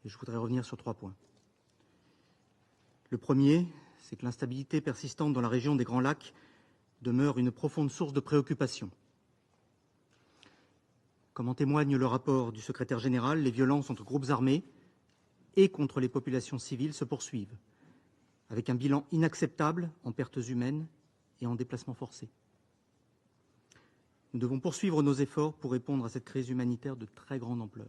Et je voudrais revenir sur 3 points. Le premier, c'est que l'instabilité persistante dans la région des Grands Lacs demeure une profonde source de préoccupation. Comme en témoigne le rapport du secrétaire général, les violences entre groupes armés et contre les populations civiles se poursuivent, avec un bilan inacceptable en pertes humaines et en déplacements forcés. Nous devons poursuivre nos efforts pour répondre à cette crise humanitaire de très grande ampleur.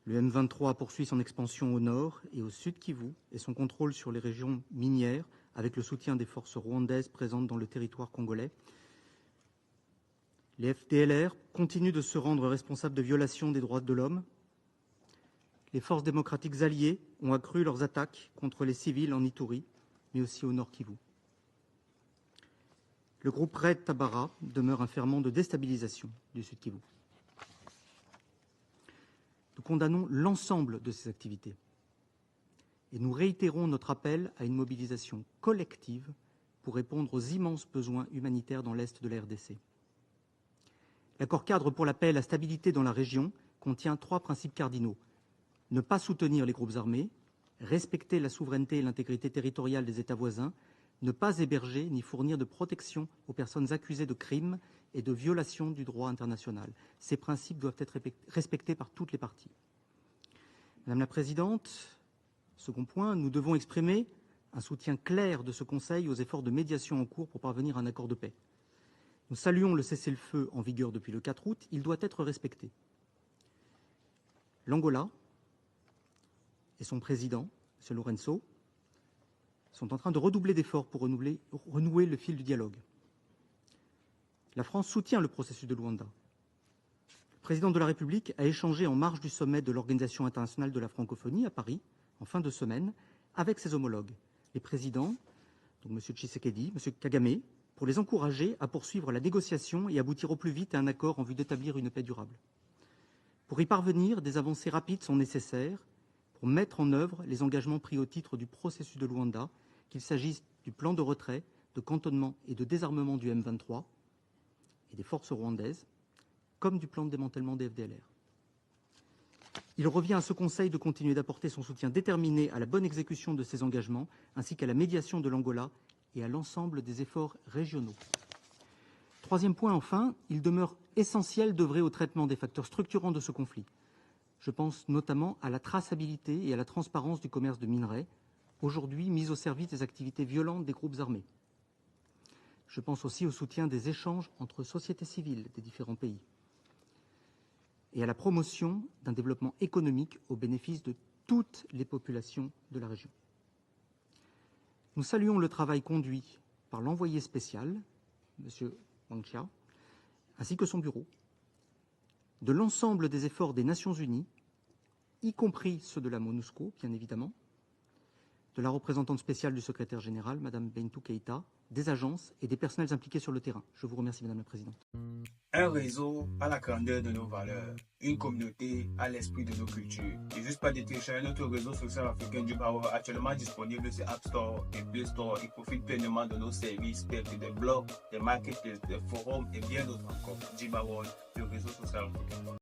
Le M23 poursuit son expansion au nord et au sud Kivu et son contrôle sur les régions minières avec le soutien des forces rwandaises présentes dans le territoire congolais. Les FDLR continuent de se rendre responsables de violations des droits de l'homme. Les forces démocratiques alliées ont accru leurs attaques contre les civils en Ituri, mais aussi au nord Kivu. Le groupe Red Tabara demeure un ferment de déstabilisation du sud Kivu. Nous condamnons l'ensemble de ces activités et nous réitérons notre appel à une mobilisation collective pour répondre aux immenses besoins humanitaires dans l'est de la RDC. L'accord cadre pour la paix et la stabilité dans la région contient 3 principes cardinaux. Ne pas soutenir les groupes armés, respecter la souveraineté et l'intégrité territoriale des États voisins, ne pas héberger ni fournir de protection aux personnes accusées de crimes et de violations du droit international. Ces principes doivent être respectés par toutes les parties. Madame la Présidente, second point, nous devons exprimer un soutien clair de ce Conseil aux efforts de médiation en cours pour parvenir à un accord de paix. Nous saluons le cessez-le-feu en vigueur depuis le 4 août. Il doit être respecté. L'Angola et son président, M. Lourenço, sont en train de redoubler d'efforts pour renouer le fil du dialogue. La France soutient le processus de Luanda. Le président de la République a échangé en marge du sommet de l'Organisation internationale de la francophonie à Paris, en fin de semaine, avec ses homologues, les présidents, donc M. Tshisekedi, M. Kagame, pour les encourager à poursuivre la négociation et aboutir au plus vite à un accord en vue d'établir une paix durable. Pour y parvenir, des avancées rapides sont nécessaires pour mettre en œuvre les engagements pris au titre du processus de Luanda, qu'il s'agisse du plan de retrait, de cantonnement et de désarmement du M23 et des forces rwandaises, comme du plan de démantèlement des FDLR. Il revient à ce Conseil de continuer d'apporter son soutien déterminé à la bonne exécution de ces engagements, ainsi qu'à la médiation de l'Angola et à l'ensemble des efforts régionaux. Troisième point, enfin, il demeure essentiel d'œuvrer au traitement des facteurs structurants de ce conflit. Je pense notamment à la traçabilité et à la transparence du commerce de minerais, aujourd'hui mis au service des activités violentes des groupes armés. Je pense aussi au soutien des échanges entre sociétés civiles des différents pays et à la promotion d'un développement économique au bénéfice de toutes les populations de la région. Nous saluons le travail conduit par l'envoyé spécial, M. Wang Chia, ainsi que son bureau, de l'ensemble des efforts des Nations Unies, y compris ceux de la MONUSCO, bien évidemment, de la représentante spéciale du secrétaire général, Mme Bintou Keïta, des agences et des personnels impliqués sur le terrain. Je vous remercie, Madame la Présidente. Un réseau à la grandeur de nos valeurs, une communauté à l'esprit de nos cultures. Et juste pas de télécharger notre réseau social africain du Power, actuellement disponible sur App Store et Play Store. Il profite pleinement de nos services tels que des blogs, des marketplaces, des forums et bien d'autres encore. Jibawa, le réseau social africain.